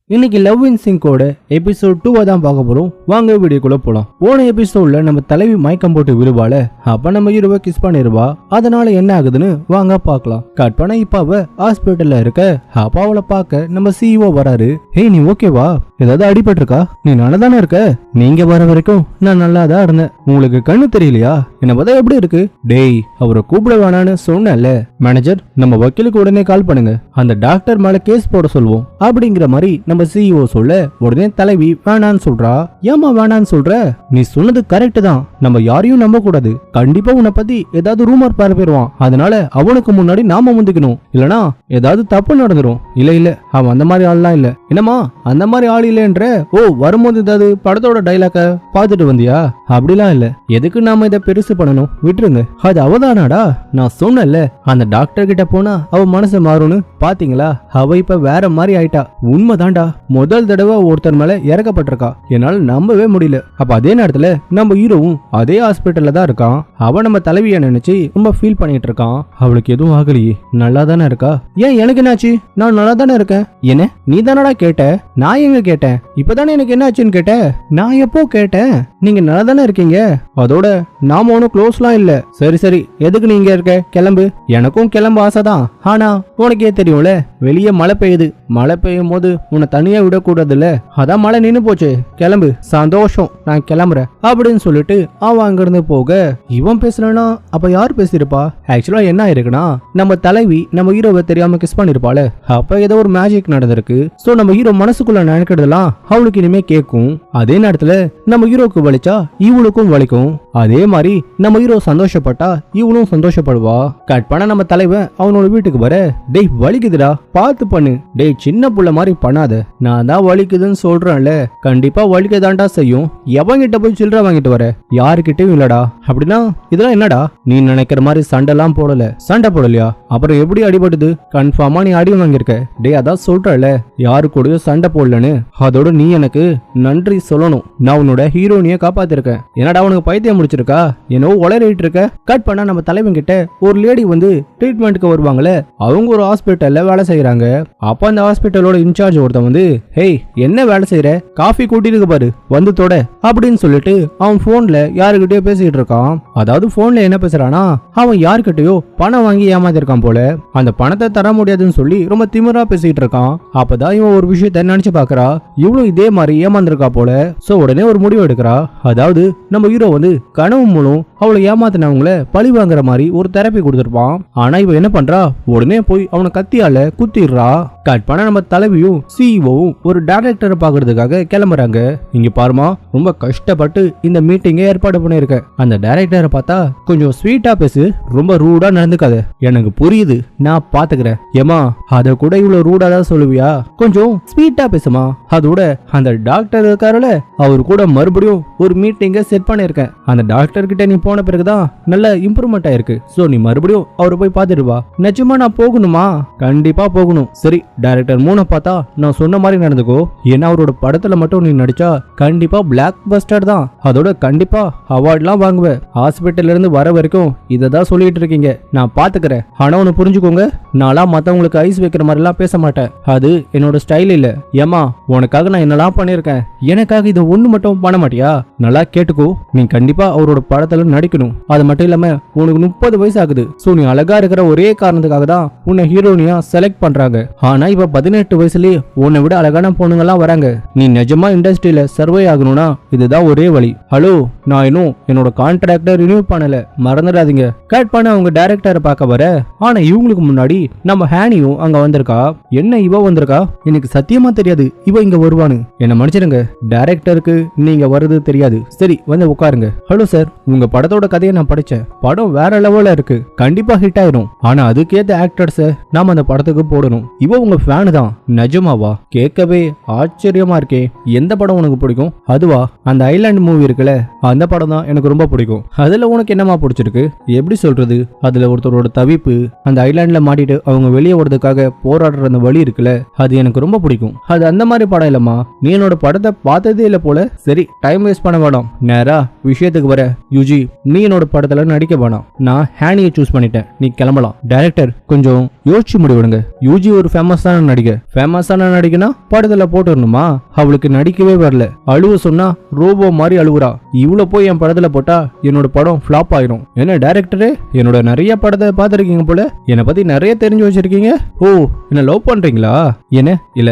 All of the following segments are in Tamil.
இன்னைக்கு லவ் இன் சிங்கோட எபிசோட் 2 தான் பார்க்க போறோம். வாங்க வீடியோக்குள்ள போலாம். போன எபிசோட்ல நம்ம தலைவி மயக்கம் போட்டு விழுவால, அப்ப நம்ம ஹீரோவை கிஸ் பண்ணிருவா. அதனால என்ன ஆகுதுன்னு வாங்க பார்க்கலாம். கட் பண்ண இப்ப அவ ஹாஸ்பிட்டல்ல இருக்க. அப்ப அவளை பார்க்க நம்ம சிஇஓ வராரு. ஏய் நீ ஓகேவா? ஏதாவது அடிபட்டு இருக்கா? நீ நல்லா தானே இருக்க? நீங்க வர வரைக்கும் நான் நல்லா தான் இருந்தேன். உங்களுக்கு கண்ணு தெரியலையா? என்ன பார்த்தா எப்படி இருக்கு? டேய் அவரை கூப்பிட வேணான்னு சொன்னேன்ல. மேனேஜர் நம்ம வக்கீலுக்கு உடனே கால் பண்ணுங்க, அந்த டாக்டர் மேல கேஸ் போட சொல்லுவோம் அப்படிங்கிற மாதிரி நம்ம சிஇஓ சொல்ல, உடனே தலைவி வேணான்னு சொல்றா. ஏமா வேணான்னு சொல்ற? நீ சொன்னது கரெக்ட் தான், நம்ம யாரையும் நம்ப கூடாது. கண்டிப்பா உன்னை பத்தி ஏதாவது ரூமர் பரப்பிடுவான். அதனால அவனுக்கு முன்னாடி நாம முந்திக்கணும், இல்லனா ஏதாவது தப்பு நடந்துரும். இல்ல அவன் அந்த மாதிரி ஆள்லாம் இல்ல. என்னமா அந்த மாதிரி ஆள் இல்லன்ற? ஓ வரும்போது ஏதாவது படத்தோட டைலாக்க பாத்துட்டு வந்தியா? அப்படிலாம் இல்ல. எதுக்கு நாம இதை பெருசு பண்ணணும்? விட்டுருங்க. அது அவதானாடா. நான் சொன்னல அந்த டாக்டர் கிட்ட போனா அவ மனசு மாறும்னு. பாத்தீங்களா? அவ இப்ப வேற மாதிரி ஆயிட்டா. உண்மைதான்டா. முதல் தடவை ஒருத்தர் மேல இறக்கப்பட்டிருக்கா. என்னால நம்பவே முடியல. அப்ப அதே நேரத்துல நம்ம ஹீரோவும் அதே ஹாஸ்பிட்டல்ல தான் இருக்கான். அவன் நம்ம தலைவிய நினைச்சு ரொம்ப ஃபீல் பண்ணிட்டு இருக்கான். அவளுக்கு எதுவும் ஆகலையே, நல்லா தானே இருக்கா. ஏன் எனக்கு என்னாச்சு? நான் நல்லா தானே இருக்கேன். என்ன நீ தானடா கேட்ட? நான் எங்க கேட்டேன்? இப்பதானே எனக்கு என்ன ஆச்சுன்னு கேட்ட. நான் எப்போ கேட்டேன்? நீங்க நல்லா தானே இருக்கீங்க. அதோட நாம ஒன்னும் க்ளோஸ்லாம் இல்ல. சரி எதுக்கு நீங்க இருக்க? கிளம்பு. எனக்கும் கிளம்ப ஆசைதான். ஆனா உனக்கே தெரியும்ல, வெளியே மழை பெய்யுது. மழை பெய்யும் போது உன்னை தனியா விடக்கூடாதுல்ல. அதான் மழை நின்னு போச்சு. கிளம்பு. சந்தோஷம், நான் கிளம்புறேன் அப்படின்னு சொல்லிட்டு அவன் அங்கிருந்து போக, இவன் பேசுறானா? அப்ப யார் பேசிருப்பா? ஆக்சுவலா என்ன ஆயிருக்குன்னா, நம்ம தலைவி நம்ம ஹீரோவை தெரியாம கிஸ் பண்ணிருப்பாள. அப்ப ஏதோ ஒரு மேஜிக் நடந்திருக்கு. சோ நம்ம ஹீரோ மனசுக்குள்ள நினைக்கிறதெல்லாம் அவளுக்கு இனிமே கேட்கும். அதே நேரத்துல நம்ம ஹீரோக்கு வலிச்சா இவளுக்கும் வலிக்கும். அதே மாதிரி நம்ம ஹீரோ சந்தோஷப்பட்டா இவளும் சந்தோஷப்படுவா. கட் பண்ண நம்ம தலைவன் அவனோட வீட்டுக்கு வர, டேய் வலிக்குதுடா பார்த்து பண்ணு. டேய் சின்ன புள்ள மாதிரி பண்ணாத, நான் தான் வலிக்குதுன்னு சொல்றேன்ல. கண்டிப்பா வலிக்கதான்டா செய்யும். எவங்கிட்ட போய் சில்லற வாங்கிட்டு வர? யாருக்கிட்டையும் இல்லடா. அப்படின்னா இதெல்லாம் என்னடா? நீ நினைக்கிற மாதிரி சண்டைலாம் போடல. சண்டை போடலையா? அப்புறம் எப்படி அடிபடுது? கன்ஃபார்மா நீ அடி வாங்கியிருக்க. டேய் அதான் சொல்றல, யாரு கூடயும் சண்டை போடலன்னு. அதோட நீ எனக்கு நன்றி சொல்லணும். நான் உன்னோட ஹீரோனிய காப்பாத்திருக்கேன். என்னடா உனக்கு பைத்தியம் முடிச்சிருக்கா? என்னவோ உளறிட்டு இருக்க. கட் பண்ணா நம்ம தலைவன் கிட்ட ஒரு லேடி வந்து ட்ரீட்மெண்ட்க்கு வருவாங்களே, அவங்க ஒரு ஹாஸ்பிட்டல்ல வேலை செய்யறாங்க. அப்ப அந்த ஹாஸ்பிட்டலோட இன்சார்ஜ் ஒருத்தன் வந்து, ஹேய் என்ன வேலை செய்யற? காஃபி கூட்டிட்டு பாரு வந்து தொட அப்படின்னு சொல்லிட்டு அவன் போன்ல யாருக்கிட்டயோ பேசிட்டு இருக்கான். அதாவது போன்ல என்ன பேசுறானா, அவன் யாருக்கிட்டயோ பணம் வாங்கி ஏமாத்திருக்கான் போல. அந்த பணத்தை தர முடியாதுன்னு சொல்லி ரொம்ப திமிரா பேசிட்டு இருக்கான். அப்பதான் இவன் ஒரு விஷயத்த நினைச்சு பாக்குறா, இவளும் இதே மாதிரி ஏமாந்திருக்கா போல. சோ உடனே ஒரு முடிவு எடுக்கிறா. அதாவது நம்ம ஹீரோ வந்து கனவு மூலம் அவளை ஏமாத்தினவங்கள பழி வாங்குற மாதிரி ஒரு தெரப்பி கொடுத்திருப்பான். ஆனா இவ என்ன பண்றா, உடனே போய் அவனை கத்தியால குத்திடுறா. கட் பண்ண நம்ம தலைவியும் சிஇஓவும் ஒரு டைரக்டரை பாக்குறதுக்காக கிளம்புறாங்க. இங்க பாருமா, ரொம்ப கஷ்டப்பட்டு இந்த மீட்டிங்கை ஏற்பாடு பண்ணிருக்க. அந்த டைரக்டரை பார்த்தா கொஞ்சம் ஸ்வீட்டா பேசு, ரொம்ப ரூடா நடந்துக்காத. எனக்கு புரியுது, நான் பாத்துக்கிறேன். ஏமா அத கூட இவ்வளவு ரூடா தான் சொல்லுவியா? கொஞ்சம் ஸ்வீட்டா பேசுமா. அதோட அந்த டாக்டர் இருக்காருல, அவரு கூட மறுபடியும் ஒரு மீட்டிங்கை செட் பண்ணிருக்கேன். அந்த டாக்டர் கிட்ட நீ போன பிறகுதான் நல்ல இம்ப்ரூவ்மெண்ட் ஆயிருக்கு. சோ நீ மறுபடியும் அவரை போய் பாத்துடுவா. நிஜமா நான் போகணுமா? கண்டிப்பா போகணும். சரி டைரக்டர் மூண பார்த்தா நான் சொன்ன மாதிரி நடந்துக்கோ. ஏன்னா அவரோட படத்துல மட்டும் நீ நடிச்சா கண்டிப்பா பிளாக் பஸ்டர் தான். அதோட கண்டிப்பா அவார்ட்லாம் வாங்குவ. ஹாஸ்பிட்டல்ல இருந்து வர வரைக்கும் இததான் சொல்லிட்டு இருக்கீங்க. நான் பாத்துக்கிறேன். ஆனா ஒன்னு புரிஞ்சுக்கோங்க, நான்லாம் மத்தவங்களுக்கு ஐஸ் வைக்கிற மாதிரி எல்லாம் பேச மாட்டேன். அது என்னோட ஸ்டைல் இல்ல. ஏமா உனக்காக நான் என்னெல்லாம் பண்ணிருக்கேன், எனக்காக இதை ஒண்ணு மட்டும் பண்ண மாட்டியா? நல்லா கேட்டுக்கோ, நீ கண்டிப்பா அவரோட படத்துல நடிக்கணும். அது மட்டும் இல்லாம உனக்கு 30 வயசு ஆகுது. சோ நீ அழகா இருக்கிற ஒரே காரணத்துக்காக தான் உன்னை ஹீரோனியா செலக்ட் பண்றாங்க. ஆனா இப்ப 18 வயசுலயே உன்னை விட அழகான பொண்ணுங்க எல்லாம் வராங்க. நீ நிஜமா இண்டஸ்ட்ரியில சர்வே ஆகணும்னா இதுதான் ஒரே வழி. ஹலோ, நான் இன்னும் என்னோட கான்ட்ராக்ட ரினியூ பண்ணல, மறந்துடாதீங்க. கட் பண்ண அவங்க டைரக்டரை பார்க்க வர, ஆனா இவங்களுக்கு முன்னாடி நம்ம ஹேனியும் அங்க வந்திருக்கா. என்ன இவ வந்திருக்கா? எனக்கு சத்தியமா தெரியாது இவ இங்க வருவானு. என்ன மன்னிச்சிருங்க, டைரக்டருக்கு நீங்க வருது தெரியாது. சரி வந்து உட்காருங்க. ஹலோ சார், உங்க படத்தோட கதையை நான் படிச்சேன். படம் வேற லெவல்ல இருக்கு, கண்டிப்பா ஹிட் ஆயிரும். ஆனா அதுக்கேத்த ஆக்டர்ஸ் நாம அந்த படத்துக்கு போடணும். இவ உங்க ஃபேன் தான். நிஜமாவா? கேட்கவே ஆச்சரியமா இருக்கே. எந்த படம் உனக்கு பிடிக்கும்? அதுவா, அந்த ஐலாண்ட் மூவி இருக்குல்ல, அந்த படம் தான் எனக்கு ரொம்ப பிடிக்கும். அதுல உனக்கு என்னமா பிடிச்சிருக்கு? எப்படி சொல்றது, அதுல ஒருத்தரோட தவிப்பு, அந்த ஐலாண்ட்ல மாட்டிட்டு அவங்க வெளியே வரதுக்காக போராடுற அந்த வழி இருக்குல்ல, அது எனக்கு ரொம்ப பிடிக்கும். அது அந்த மாதிரி படம் இல்லம்மா. நீ என்னோட படத்தை பார்த்ததே இல்ல போல. சரி டைம் வேஸ்ட் பண்ண வேண்டாம், நேரா விஷயத்துக்கு வர. யூஜி, நீ என்னோட படத்துல நடிக்க வேணாம், நான் ஹேனியை சூஸ் பண்ணிட்டேன், நீ கிளம்பலாம். டைரக்டர் கொஞ்சம் யோசிச்சு முடிவிடுங்க. யூஜி ஒரு ஃபேமஸான நடிகை. ஃபேமஸான நடிகைனா படத்துல போட்டுடணுமா? அவளுக்கு நடிக்கவே வரல, அழுவ சொன்னா ரோபோ மாதிரி அழுவுறா. இவ்வளவு போய் என் படத்துல போட்டா என்னோட படம் ஃபிளாப் ஆயிரும். என்ன டைரக்டரே, என்னோட நிறைய படத்தை பார்த்திருக்கீங்க போல, என்னை பத்தி நிறைய தெரிஞ்சு வச்சிருக்கீங்க. ஓ, என்ன லவ் பண்றீங்களா? என்ன இல்ல,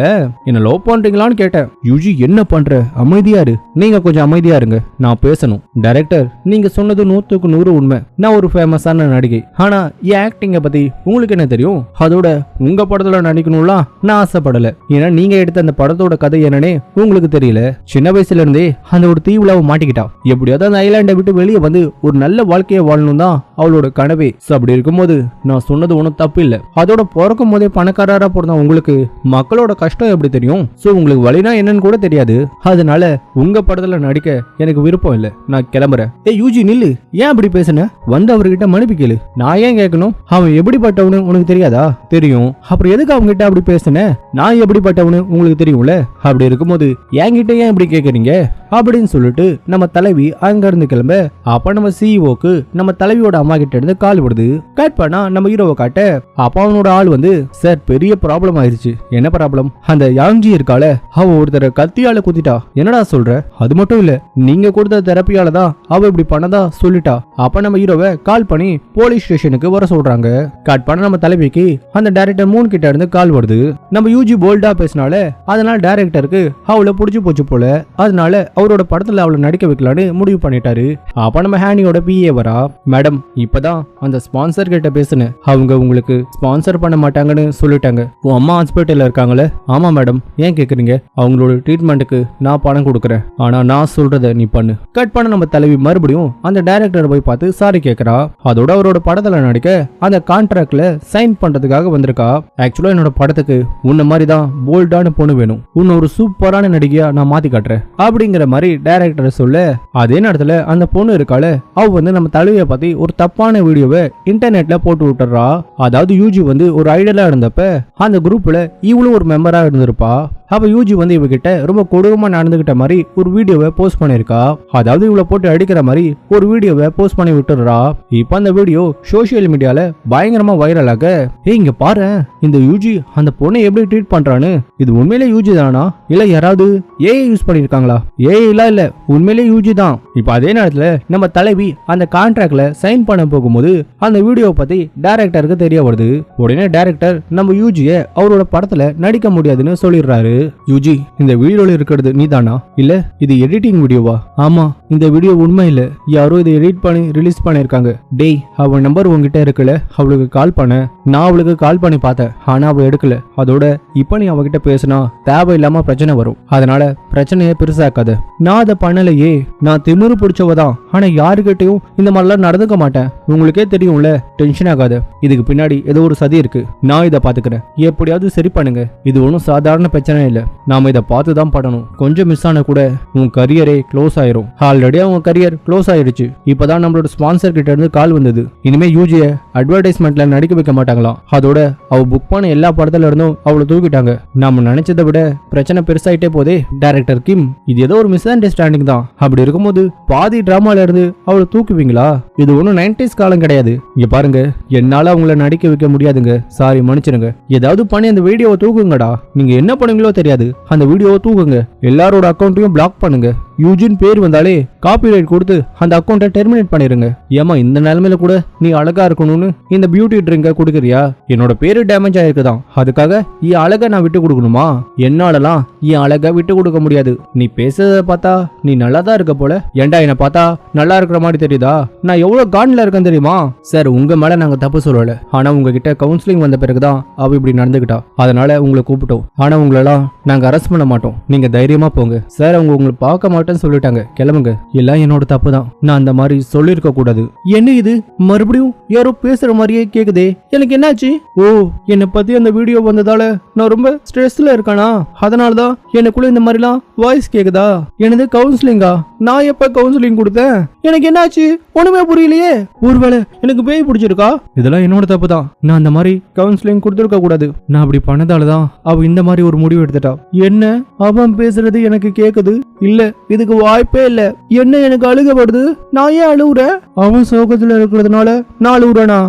என்ன லவ் பண்றீங்களான்னு கேட்டேன். யூஜி, என்ன பண்ற? அமைதியா இரு. நீங்க கொஞ்சம் அமைதியா இருங்க, நான் பேசணும். டைரக்டர், நீங்க சொன்னது 100க்கு 100 உண்மை. நான் ஒரு ஃபேமஸான நடிகை, ஆனா என் ஆக்டிங்க பத்தி உங்களுக்கு என்ன தெரியும்? அதோட உங்க படத்துல நடிக்கணும்லாம் நான் ஆசைப்படல. ஏன்னா நீங்க எடுத்த அந்த படத்தோட கதை என்னன்னே உங்களுக்கு தெரியல. சின்ன வயசுல இருந்தே அந்த ஒரு தீவுல மாட்டிக்கிட்டா. எப்படியாவது அந்த ஐலாண்டை விட்டு வெளியே வந்து ஒரு நல்ல வாழ்க்கையை வாழணும் தான் அவளோட கனவே. அப்படி இருக்கும்போது நான் சொன்னது ஒன்றும் தப்பு இல்ல. அதோட பிறக்கும் போதே பணக்காரரா போறதா உங்களுக்கு மக்களோட கஷ்டம் எப்படி தெரியும்? சோ உங்களுக்கு வழினா என்னன்னு கூட தெரியாது. அதனால உங்க படத்துல நடிக்க எனக்கு விருப்பம் இல்ல, நான் கிளம்புறேன். யூஜி நில்லு, ஏன் அப்படி பேசுன? வந்து அவர்கிட்ட மன்னிப்பு கேளு. நான் ஏன் கேட்கணும்? அவன் எப்படிப்பட்டவனு உனக்கு தெரியாதா? தெரியும். அப்புறம் எதுக்கு அவங்க கிட்ட அப்படி பேசுன? நான் எப்படிப்பட்டவனு உங்களுக்கு தெரியும்ல. அப்படி இருக்கும்போது என்கிட்ட ஏன் இப்படி கேக்குறீங்க அப்படின்னு சொல்லிட்டு நம்ம தலைவி அங்க இருந்து கிளம்ப. அப்ப நம்ம சிஇஓக்கு நம்ம தலைவியோட அம்மா கிட்ட இருந்து கால் வருது. கட் பண்ணா நம்ம ஹீரோவை காட்ட. அப்ப அவனோட ஆள் வந்து, சார் பெரிய ப்ராப்ளம் ஆயிருச்சு. என்ன ப்ராப்ளம்? அந்த யாங்ஜி இருக்கால, அவ ஒருத்தர கத்தியால குத்திட்டா. என்னடா சொல்ற? அது மட்டும் இல்ல, நீங்க கொடுத்த தெரப்பியால தான் அவ இப்படி பண்ணதா சொல்லிட்டா. அப்ப நம்ம ஹீரோவை கால் பண்ணி போலீஸ் ஸ்டேஷனுக்கு வர சொல்றாங்க. கட் பண்ண நம்ம தலைவிக்கு அந்த டைரக்டர் மூன் கிட்ட இருந்து கால் வருது. நம்ம யூஜி போல்டா பேசினால அதனால டைரக்டருக்கு அவளை புடிச்சு போச்சு போல. அதனால அவரோட படத்துல அவளை நடிக்க வைக்கலான்னு முடிவு பண்ணிட்டாரு. அப்ப நம்ம ஹேனியோட பிஏ வரா. மேடம், இப்பதான் அந்த ஸ்பான்சர் கிட்ட பேசுனேன், அவங்க உங்களுக்கு ஸ்பான்சர் பண்ண மாட்டாங்கன்னு சொல்லிட்டாங்க. உன் அம்மா ஹாஸ்பிட்டல்ல இருக்காங்களே? ஆமா மேடம். ஏன் கேக்குறீங்க? அவங்களோட ட்ரீட்மெண்ட்டுக்கு நான் பணம் கொடுக்குறேன், ஆனா நான் சொல்றத நீ பண்ணு. கட் பண்ண நம்ம தலைவி மறுபடியும் அந்த டைரக்டர் போய் பார்த்து சாரி கேக்குறா. அதோட அவரோட படத்துல நடிக்க அந்த கான்ட்ராக்ட்ல சைன் பண்றதுக்காக வந்திருக்கா. ஆக்சுவலா என்னோட படத்துக்கு உன்ன மாதிரி தான் போல்டான பொண்ணு வேணும், உன்ன ஒரு சூப்பரான நடிகையா நான் மாத்தி காட்டுறேன் அப்படிங்கிற மாதிரி டைரக்டர் சொல்ல. அதே நேரத்துல அந்த பொண்ணு இருக்கால, அவ வந்து நம்ம தலைவியை பத்தி ஒரு தப்பான வீடியோவை இன்டர்நெட்ல போட்டு விட்டுறா. அதாவது யூஜி வந்து ஒரு ஐடலா இருந்தப்ப அந்த குரூப்ல இவளும் ஒரு மெம்பரா இருந்திருப்பா. அப்ப யூஜி வந்து இவகிட்ட ரொம்ப கொடூரமா நடந்துகிட்ட மாதிரி ஒரு வீடியோவை போஸ்ட் பண்ணிருக்கா. அதாவது இவளை போட்டு அடிக்கிற மாதிரி ஒரு வீடியோவை போஸ்ட் பண்ணி விட்டுறா. இப்ப அந்த வீடியோ சோசியல் மீடியால பயங்கரமா வைரல் ஆக, இங்க பாரு இந்த யூஜி அந்த பொண்ணை எப்படி ட்ரீட் பண்றான்னு. இது உண்மையிலே யூஜி தானா இல்ல யாராவது ஏஐ யூஸ் பண்ணிருக்காங்களா? ஏஐ இல்ல, உண்மையிலே யூஜி தான். இப்ப அதே நேரத்துல நம்ம தலைவி அந்த கான்ட்ராக்ட்ல சைன் பண்ண போகும்போது அந்த வீடியோ பத்தி டைரக்டருக்கு தெரிய வருது. உடனே டைரக்டர் நம்ம யூஜியை அவரோட படத்துல நடிக்க முடியாதுன்னு சொல்லிடுறாரு. யூஜி, இந்த வீடியோல இருக்கிறது நீதானா இல்ல இது எடிட்டிங் வீடியோவா? ஆமா, இந்த வீடியோ உண்மை இல்ல, யாரோ இதை எடிட் பண்ணி ரிலீஸ் பண்ணிருக்காங்க. டேய், அவ நம்பர் உங்ககிட்ட இருக்குல்ல, அவளுக்கு கால் பண்ண. நான் அவளுக்கு கால் பண்ணி பார்த்தேன், ஆனா அவ எடுக்கல. அதோட இப்ப நீ அவகிட்ட பேசினா தேவையில்லாம பிரச்சனை வரும், அதனால பிரச்சனையை பெருசாக்காத. நான் அதை பண்ணலையே, நான் திமிரு பிடிச்சவதான், ஆனா யாருக்கிட்டையும் இந்த மாதிரிலாம் நடந்துக்க மாட்டேன். உங்களுக்கே தெரியும்ல, டென்ஷன் ஆகாத. இதுக்கு பின்னாடி ஏதோ ஒரு சதி இருக்கு, நான் இதை பாத்துக்கிறேன், எப்படியாவது சரி பண்ணுங்க. இது ஒன்றும் சாதாரண பிரச்சனை இல்ல, நாம இதை பார்த்து தான் படணும். கொஞ்சம் மிஸ் ஆன கூட உன் கரியரே க்ளோஸ் ஆயிரும். ஆல்ரெடி அவங்க கரியர் க்ளோஸ் ஆயிடுச்சு. இப்பதான் நம்மளோட ஸ்பான்சர் கிட்ட இருந்து கால் வந்தது. இனிமே யூஜிய அட்வர்டைஸ்மெண்ட்ல நடிக்க வைக்க மாட்டாங்களாம். அதோட அவ புக் பண்ண எல்லா படத்துல இருந்தும் அவளை தூக்கிட்டாங்க. நாம நினைச்சதை விட பிரச்சனை பெருசாயிட்டே போதே. டைரக்டர் கிம், இது ஏதோ ஒரு மிஸ் அண்டர்ஸ்டாண்டிங் தான். அப்படி இருக்கும்போது பாதி டிராமால இருந்து அவளை தூக்குவீங்களா? இது ஒன்னும் 90s காலம் கிடையாது. இங்க பாருங்க, என்னால அவங்கள நடிக்க வைக்க முடியாதுங்க, சாரி மன்னிச்சிருங்க. ஏதாவது பண்ணி அந்த வீடியோவை தூக்குங்கடா. நீங்க என்ன பண்ணுங்களோ தெரியாது, அந்த வீடியோவை தூக்குங்க. எல்லாரோட அக்கௌண்ட்டையும் பிளாக் பண்ணுங்க. யூஜின் பேர் வந்தாலே காப்பிரைட் கொடுத்து அந்த அக்கௌண்ட்டை டெர்மினேட் பண்ணிருங்க. ஏமா இந்த நிலைமையில கூட நீ அழகா இருக்கணும்னு இந்த பியூட்டி ட்ரிங்க கொடுக்குறியா? என்னோட பேரு டேமேஜ் ஆயிருக்குதான், அதுக்காக என் அழகை நான் விட்டு கொடுக்கணுமா? என்னாலலாம் என் அழகை விட்டு கொடுக்க முடியாது. நீ பேசுறத பார்த்தா நீ நல்லா தான் இருக்க போல. ஏண்டா என்ன பார்த்தா நல்லா இருக்கிற மாதிரி தெரியுதா? நான் எவ்வளவு கான்ல இருக்கேன் தெரியுமா? சார், உங்க மேல நாங்க தப்பு சொல்லல, ஆனா உங்ககிட்ட கவுன்சிலிங் வந்த பிறகுதான் அவ இப்படி நடந்துகிட்டா, அதனால உங்களை கூப்பிட்டோம். ஆனா உங்களெல்லாம் நாங்க அரெஸ்ட் பண்ண மாட்டோம், நீங்க தைரியமா போங்க. சார், அவங்க உங்களை பார்க்க மாட்டேன்னு சொல்லிட்டாங்க, கிளம்புங்க. எல்லாம் என்னோட தப்பு தான், நான் அந்த மாதிரி சொல்லிருக்க கூடாது. என்ன இது மறுபடியும் யாரோ பேசுற மாதிரியே கேக்குதே, எனக்கு என்னாச்சு? ஓ, என்னை பத்தி அந்த வீடியோ வந்ததால நான் ரொம்ப ஸ்ட்ரெஸ்ல இருக்கானா? அதனாலதான் எனக்குள்ள இந்த மாதிரிலாம் வாய்ஸ் கேக்குதா? எனது கவுன்சிலிங்கா? நான் எப்ப கவுன்சிலிங் கொடுத்தேன்? எனக்கு என்னாச்சு ஒண்ணுமே புரியலையே. ஒருவேளை எனக்கு பேய் பிடிச்சிருக்கா? இதெல்லாம் என்னோட தப்பு தான், நான் அந்த மாதிரி கவுன்சிலிங் கொடுத்துருக்க கூடாது. நான் அப்படி பண்ணதாலதான் அவ இந்த மாதிரி ஒரு முடிவு எடுத்துட்டா. என்ன அவன் பேசுறது எனக்கு கேக்குது? இல்ல, இதுக்கு வாய்ப்பே இல்ல. என்ன எனக்கு அழுக வருது, நான் ஏன் அழுவுறேன்? அவன் சோகத்துல இருக்கிறதுனால நான் அழுவுறேனா?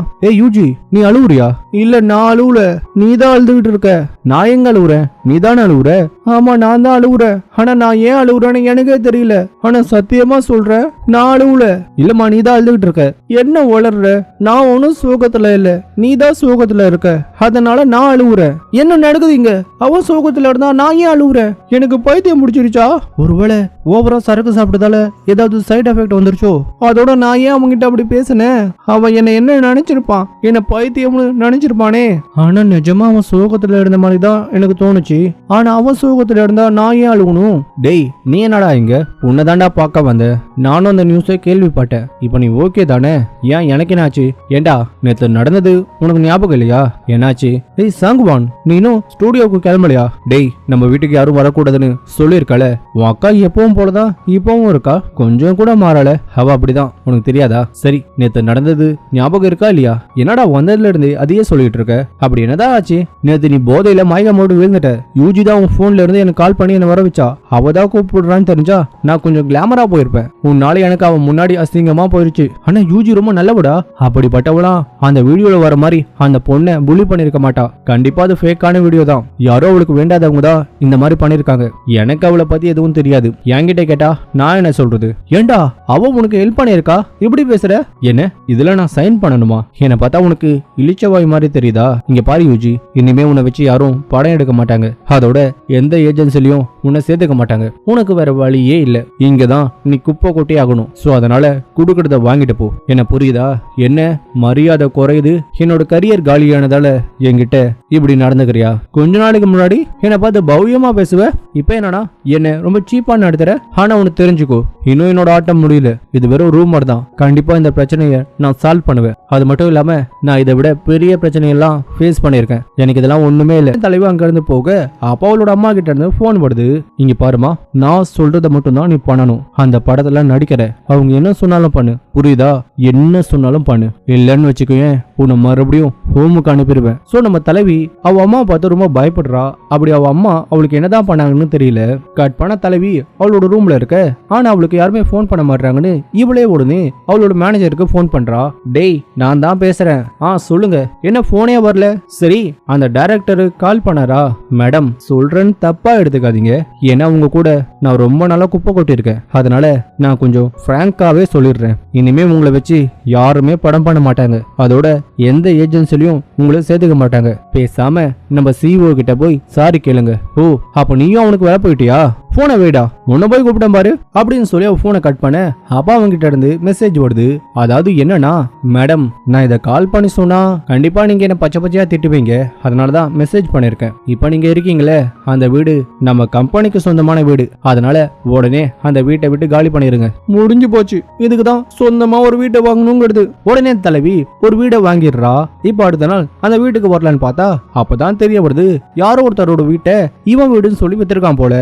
யூஜி, நீ அழுவுறியா? இல்ல, நான் அழுவுல, நீ தான் அழுதுகிட்டு இருக்க. நான் எங்க அழுவுறேன்? நீ தானே அழுவுற. ஆமா, நான் தான் அழுவுறேன். ஆனா நான் ஏன் அழுவுறேன்னு எனக்கே தெரியல. ஆனா சத்தியமா சொல்றேன், நான் அழுவுல. இல்லம்மா, நீ தான் அழுதுகிட்டு இருக்க. என்ன வளர்ற? நான் ஒன்னும் சோகத்துல இல்ல, நீ தான் சோகத்துல இருக்க. அதனால நான் அழுவுறேன். என்ன நடக்குதுங்க? அவன் சோகத்துல இருந்தா நான் ஏன் அழுவுறேன்? எனக்கு பைத்தியம் முடிச்சிருச்சா? ஒருவேளை ஓவரா சரக்கு சாப்பிட்டதால ஏதாவது சைடு எஃபெக்ட் வந்துருச்சோ? அதோட நான் ஏன் அவன்கிட்ட அப்படி பேசினேன்? அவன் என்ன நினைச்சிருப்பான்? என்ன பைத்தியம்னு நினைச்சிருப்பானே. ஆனா நிஜமா அவன் சோகத்துல இருந்த மாதிரி தான் எனக்கு தோணுச்சு. ஆனா அவன் சோகத்துல இருந்தா நான் ஏன் அழுகணும்? டேய், நீ என்னடா இங்க? உன்னதாண்டா பார்க்க வந்த. நானும் அந்த நியூஸை கேள்விப்பட்டேன். இப்ப நீ ஓகே தானே? ஏன், எனக்கு என்னாச்சு? ஏண்டா, நேத்து நடந்தது உனக்கு ஞாபகம் இல்லையா? என்னாச்சு? டேய் சாங்குவான், நீ இன்னும் ஸ்டூடியோவுக்கு கிளம்பலையா? டேய், நம்ம வீட்டுக்கு யாரும் வரக்கூடாதுன்னு சொல்லியிருக்கல. உன் அக்கா எப்பவும் போலதான் இப்பவும் இருக்கா, கொஞ்சம் கூட மாறல. அவ அப்படிதான், உனக்கு தெரியாதா? சரி, நேத்து நடந்தது ஞாபகம் இருக்கா இல்லையா? என்னடா வந்ததுல இருந்து அதையே சொல்லிட்டு இருக்க? அப்படி என்னதான் ஆச்சு? நேத்து நீ போதையில மயக்கமோடு விழுந்துட்ட. யூஜி தான் உன் போன்ல இருந்து எனக்கு கால் பண்ணி என்ன வர வச்சா. அவதான் கூப்பிடுறான்னு தெரிஞ்சா நான் கொஞ்சம் கிளாமரா போயிருப்பேன். உன்னால எனக்கு அவன் முன்னாடி அசிங்கமா போயிருச்சு. ஆனா யூஜி ரொம்ப நல்லவடா. அப்படிப்பட்டவளா அந்த வீடியோல வர மாதிரி அந்த பொண்ணை புலி பண்ணிருக்க மாட்டா. கண்டிப்பா அது ஃபேக்கான வீடியோ தான். யாரோ அவளுக்கு வேண்டாதவங்க தான் இந்த மாதிரி பண்ணிருக்காங்க. எனக்கு அவளை பத்தி எதுவும் தெரியாது. என்கிட்ட கேட்டா நான் என்ன சொல்றது? ஏண்டா, அவ உனக்கு ஹெல்ப் பண்ணிருக்கா? இப்படி பேசுற? என்ன, இதுல நான் சைன் பண்ணணுமா? என்ன பார்த்தா உனக்கு இளிச்சவாய் மாதிரி தெரியுதா? இங்க பாரு யூஜி, இனிமே உன்னை வச்சு யாரும் படம் எடுக்க மாட்டாங்க. அதோட எந்த ஏஜென்சிலையும் உன்னை சேர்த்துக்க மாட்டாங்க. உனக்கு வேற வழியே இல்ல. இங்கதான் நீ குப்பை கொட்டி ஆகணும். சோ அதனால குடுக்கறத வாங்கிட்டு போ. என்ன புரியுதா? என்ன மரியாதை குறையுது? என்னோட கரியர் காலியானதால என்கிட்ட இப்படி நடந்துக்கிறியா? கொஞ்ச நாளைக்கு முன்னாடி என்ன பார்த்து பவ்யமா பேசுவ. இப்ப என்னன்னா என்ன ரொம்ப சீப்பா நடத்துற. ஆனா உனக்கு தெரிஞ்சுக்கோ, இன்னும் என்னோட ஆட்டம் முடியல. இது வெறும் ரூமர் தான். கண்டிப்பா இந்த பிரச்சனையை நான் சால்வ் பண்ணுவேன். அது மட்டும் இல்லாம நான் இதை விட பெரிய பிரச்சனையெல்லாம் ஃபேஸ் பண்ணிருக்கேன். எனக்கு இதெல்லாம் ஒண்ணுமே இல்ல. தலைவா அங்க இருந்து போக அப்ப அவளோட அம்மா கிட்ட இருந்து போன் வருது. இங்க பாருமா, நான் சொல்றதை மட்டும் தான் நீ பண்ணணும். அந்த படத்துல நடிக்கிற, அவங்க என்ன சொன்னாலும் பண்ணு, புரியுதா? என்ன சொன்னாலும் பண்ணு. இல்லன்னு வச்சுக்கோயேன், உன்னை மறுபடியும் ஹோமுக்கு அனுப்பிடுவேன். சோ நம்ம தலைவி அவ அம்மா பார்த்து ரொம்ப பயப்படுறா. அப்படி அவ அம்மா அவளுக்கு என்னதான் பண்ணாங்கன்னு தெரியல. கட் பண்ண தலைவி அவளோட ரூம்ல இருக்க. ஆனா அவளுக்கு யாருமே போன் பண்ண மாட்டாங்கன்னு இவளே உடனே அவளோட மேனேஜருக்கு போன் பண்றா. டேய், நான் தான் பேசுறேன். சொல்லுங்க. என்ன போனே வரல? சரி, அந்த டைரக்டரு கால் பண்ணாரா? மேடம், சொல்றேன்னு தப்பா எடுத்துக்காதீங்க. ஏன்னா உங்க கூட நான் ரொம்ப நாளா குப்பை கொட்டிருக்கேன். அதனால நான் கொஞ்சம் பிராங்காவே சொல்லிடுறேன். இனிமே உங்களை வச்சு யாருமே படம் பண்ண மாட்டாங்க. அதோட எந்த ஏஜென்சிலையும் உங்களை சேர்த்துக்க மாட்டாங்க. பேசாம நம்ம சிஓ கிட்ட போய் சாரி கேளுங்க. ஓ, அப்ப நீயும் அவனுக்கு வேலை போயிட்டியா? போனை வைடா, உன்னை போய் கூப்பிட்டேன் பாரு அப்படின்னு சொல்லி அவ போனை கட் பண்ண அப்பா அவங்கிட்ட இருந்து மெசேஜ் வருது. அதாவது என்னன்னா, மேடம், நான் இதை கால் பண்ணி சொன்னா கண்டிப்பா நீங்க என்ன பச்சை பச்சையா திட்டுவீங்க. அதனாலதான் மெசேஜ் பண்ணிருக்கேன். இப்ப நீங்க இருக்கீங்களே, அந்த வீடு நம்ம கம்பெனிக்கு சொந்தமான வீடு. அதனால உடனே அந்த வீட்டை விட்டு காலி பண்ணிருங்க. முடிஞ்சு போச்சு. இதுக்குதான் சொந்தமா ஒரு வீட்டை வாங்கணுங்கிறது. உடனே தலைவி ஒரு வீடை வாங்கிடுறா. இப்ப அடுத்த நாள் அந்த வீட்டுக்கு வரலான்னு பார்த்தா அப்பதான் தெரிய வருது, யாரோ ஒருத்தரோட வீட்டை இவன் வீடுன்னு சொல்லி வித்திருக்கான் போல.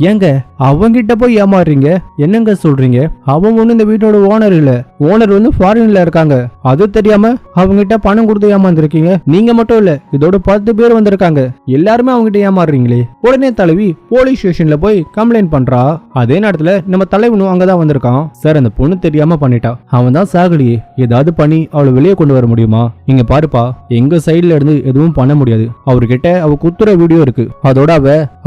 ஏங்க, அவங்கிட்ட போய் ஏமாறுறீங்க? என்னங்க சொல்றீங்க? அவன் ஒண்ணு இந்த வீட்டோட ஓனர் இல்ல. ஓனர் வந்து ஃபாரின்ல இருக்காங்க. அது தெரியாம அவங்கிட்ட பணம் கொடுத்து ஏமாந்துருக்கீங்க. நீங்க மட்டும் இல்ல, இதோட 10 பேர் வந்திருக்காங்க. எல்லாருமே அவங்கிட்ட ஏமாறுறீங்களே. உடனே தலைவி போலீஸ் ஸ்டேஷன்ல போய் கம்ப்ளைண்ட் பண்றா. அதே நேரத்துல நம்ம தலைவனும் அங்கதான் வந்திருக்கான். சார், அந்த பொண்ணு தெரியாம பண்ணிட்டா. அவன் தான் சாகலியே. ஏதாவது பண்ணி அவளை வெளியே கொண்டு வர முடியுமா? இங்க பாருப்பா, எங்க சைடுல இருந்து எதுவும் பண்ண முடியாது. அவர்கிட்ட அவ குத்துற வீடியோ இருக்கு. அதோட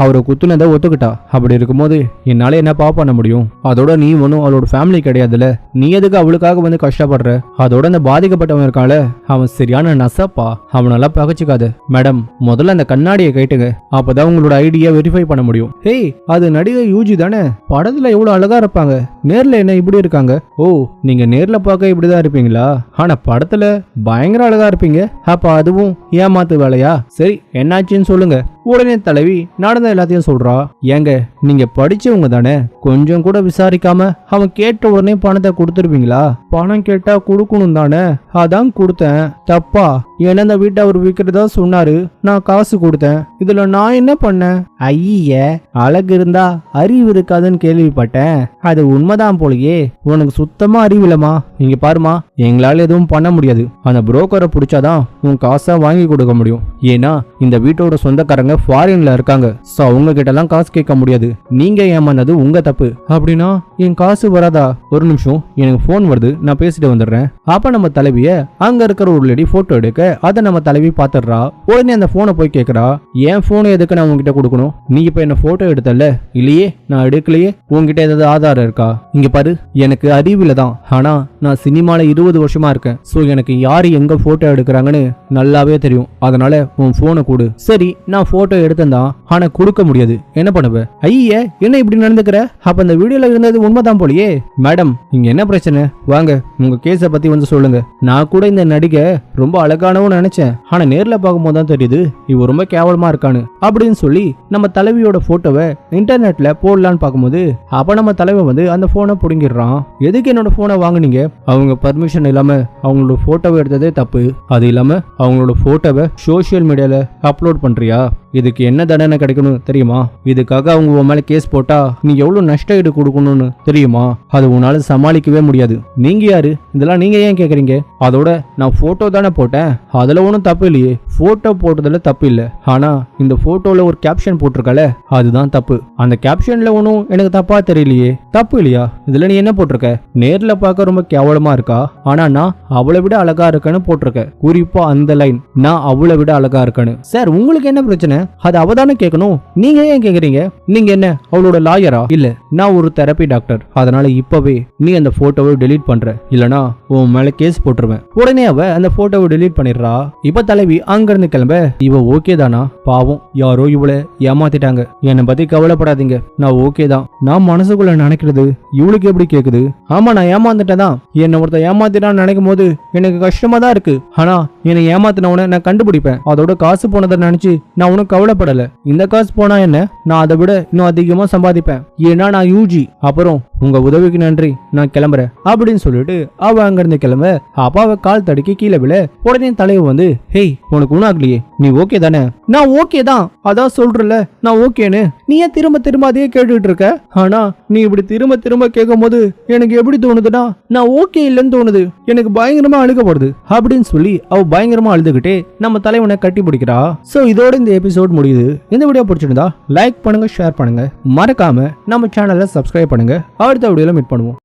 அவரை குத்துனதை ஒத்துக்கிட்டா. அப்படி இருக்கும்போது என்னால என்னப்பா பண்ண முடியும்? அதோட நீ ஒன்னும் அவளோட ஃபேமிலி கிடையாதுல. நீ எதுக்கு அவளுக்காக வந்து கஷ்டப்படுற? அதோட அந்த பாதிக்கப்பட்டவன் இருக்கால, அவன் சரியான நசப்பா. அவனால பகச்சுக்காத. மேடம், முதல்ல அந்த கண்ணாடியை கேட்டுங்க. அப்பதான் உங்களோட ஐடியா வெரிஃபை பண்ண முடியும். ஹேய், அது நடிகை யூஜி தானே? படத்துல எவ்வளவு அழகா இருப்பாங்க, நேர்ல என்ன இப்படி இருக்காங்க? ஓ, நீங்க நேர்ல பார்க்க இப்படிதான் இருப்பீங்களா? ஆனா படத்துல பயங்கர அழகா இருப்பீங்க. அப்ப அதுவும் ஏமாத்து வேலையா? சரி, என்னாச்சுன்னு சொல்லுங்க. உடனே தலைவி நடந்த எல்லாத்தையும் சொல்றா. ஏங்க, நீங்க படிச்சவங்க தானே? கொஞ்சம் கூட விசாரிக்காம அவன் கேட்ட உடனே பணத்தை கொடுத்துருவீங்களா? பணம் கேட்டா கொடுக்கணும் தானே? அதான் கொடுத்தேன். தப்பா? ஏன்னா இந்த வீட்டை அவர் விற்கிறதா சொன்னாரு. நான் காசு கொடுத்தேன். இதுல நான் என்ன பண்ணேன்? ஐய, அழகு இருந்தா அறிவு இருக்காதுன்னு கேள்விப்பட்டேன். அது உண்மைதான் போலயே. உனக்கு சுத்தமா அறிவில்லமா? இங்க பாருமா, எங்களால எதுவும் பண்ண முடியாது. அந்த புரோக்கரை பிடிச்சாதான் உன் காசை வாங்கி கொடுக்க முடியும். ஏன்னா இந்த வீட்டோட சொந்தக்காரங்க ஃபாரின்ல இருக்காங்க. சோ அவங்க கிட்ட எல்லாம் காசு கேட்க முடியாது. நீங்க ஏமாந்தது உங்க தப்பு. அப்படின்னா என் காசு வராதா? ஒரு நிமிஷம், எனக்கு போன் வருது, நான் பேசிட்டு வந்துடுறேன். அப்ப நம்ம தலைவிய அங்க இருக்கிற ஒரு லேடி போட்டோ எடுக்க அதை நம்ம தலைவி பாத்துடுறா. உடனே அந்த போனை போய் கேக்குறா, என் போனை எதுக்கு நான் உங்ககிட்ட கொடுக்கணும்? நீ இப்ப என்ன போட்டோ எடுத்தல? இல்லையே, நான் எடுக்கலையே. உங்ககிட்ட ஏதாவது ஆதாரம் இருக்கா? இங்க பாரு, எனக்கு அறிவில தான், ஆனா நான் சினிமால 20 வருஷமா இருக்கேன். சோ எனக்கு யாரு எங்க போட்டோ எடுக்கிறாங்கன்னு நல்லாவே தெரியும். அதனால உன் போனை கொடு. சரி, நான் போட்டோ எடுத்தேன்தான், ஆனா கொடுக்க முடியாது. என்ன பண்ணுவ? ஐய, என்ன இப்படி நடந்துக்கிற? அப்ப இந்த வீடியோல இருந்தது உண்மைதான் போலியே. மேடம், இங்க என்ன பிரச்சனை? வாங்க, உங்க கேஸ பத்தி வந்து சொல்லுங்க. நான் கூட இந்த நடிகை ரொம்ப அழகானவன்னு நினைச்சேன், ஆனா நேர்ல பார்க்கும்போது தான் தெரியுது இவ ரொம்ப கேவலமா இருக்கானு அப்படின்னு சொல்லி நம்ம தலைவியோட போட்டோவை இன்டர்நெட்ல போடலான்னு பார்க்கும்போது அப்ப நம்ம தலைவன் வந்து அந்த போனை புடுங்கிடுறான். எதுக்கு என்னோட போனை வாங்குனீங்க? அவங்க பர்மிஷன் இல்லாம அவங்களோட போட்டோவை எடுத்ததே தப்பு. அது இல்லாம அவங்களோட போட்டோவை சோசியல் மீடியால அப்லோட் பண்றியா? இதுக்கு என்ன தண்டனை கிடைக்கணும் தெரியுமா? இதுக்காக அவங்க உன் மேல கேஸ் போட்டா நீ எவ்வளவு நஷ்ட ஈடு கொடுக்கணும்னு தெரியுமா? அது உன்னால சமாளிக்கவே முடியாது. நீங்க யாரு? இதெல்லாம் நீங்க ஏன் கேக்குறீங்க? அதோட நான் போட்டோ தானே போட்டேன், அதுல ஒன்றும் தப்பு இல்லையே. போட்டோ போட்டதுல தப்பு இல்ல, ஆனா இந்த போட்டோல ஒரு கேப்ஷன் போட்டிருக்கல, அதுதான் தப்பு. அந்த கேப்ஷன்ல ஒன்றும் எனக்கு தப்பா தெரியலையே. தப்பு இல்லையா? இதுல நீ என்ன போட்டிருக்க? நேர்ல பார்க்க ரொம்ப கேவலமா இருக்கா, ஆனா நான் அவளை விட அழகா இருக்கேன்னு போட்டிருக்க. குறிப்பா அந்த லைன், நான் அவளை விட அழகா இருக்கேன்னு. சார், உங்களுக்கு என்ன பிரச்சனை? அது அவதானே கேட்கணும், நீங்க ஏன் கேக்குறீங்க? நீங்க என்ன அவளோட லாயரா? இல்ல, நான் ஒரு தெரப்பி டாக்டர். அதனால இப்பவே நீ அந்த போட்டோவை டெலீட் பண்ற, இல்லனா உன் மேல கேஸ் போட்டுருவேன். உடனே அவ அந்த போட்டோவை டெலீட் பண்ணிடுறா. இப்ப தலைவி அங்க இருந்து கிளம்ப, இவ ஓகே தானா? பாவம், யாரோ இவளை ஏமாத்திட்டாங்க. என்னை பத்தி கவலைப்படாதீங்க, நான் ஓகே தான். நான் மனசுக்குள்ள நினைக்கிறது இவளுக்கு எப்படி கேக்குது? ஆமா, நான் ஏமாந்துட்டேன். என்ன ஒருத்த ஏமாத்திட்டான்னு நினைக்கும் போது எனக்கு கஷ்டமா தான் இருக்கு. ஆனா என்னை ஏமாத்தினவன நான் கண்டுபிடிப்பேன். அதோட காசு போனதை நினைச்சு நான் உனக்கு கவலைப்படல. இந்த காசு போனா என்ன, நான் அதை விட இன்னும் அதிகமா சம்பாதிப்பேன். ஏன்னா நான் யூஜி. அப்புறம் உங்க உதவிக்கு நன்றி, நான் கிளம்புறேன் அப்படின்னு சொல்லிட்டு அவ அங்க இருந்து கிளம்ப அப்பாவை கால் தடுக்கி கீழே விழ. உடனே தலைவர் வந்து, ஹேய், உனக்கு ஒண்ணாகலையே, நீ ஓகே தானே? நான் ஓகே தான், அதான் சொல்றல நான் ஓகேன்னு. நீ ஏன் திரும்ப திரும்ப அதையே கேட்டுட்டு இருக்க? ஆனா நீ இப்படி திரும்ப திரும்ப கேட்கும் போது எனக்கு எப்படி தோணுதுன்னா, நான் ஓகே இல்லைன்னு தோணுது. எனக்கு பயங்கரமா அழுகப்படுது அப்படின்னு சொல்லி அவ பயங்கரமா அழுதுகிட்டே நம்ம தலைவனை கட்டி பிடிக்கிறா. சோ இதோட இந்த எபிசோட் முடியுது. இந்த வீடியோ பிடிச்சிருந்தா லைக் பண்ணுங்க, ஷேர் பண்ணுங்க, மறக்காம நம்ம சேனலை சப்ஸ்கிரைப் பண்ணுங்க. அடுத்த வீடியோல மீட் பண்ணுவோம்.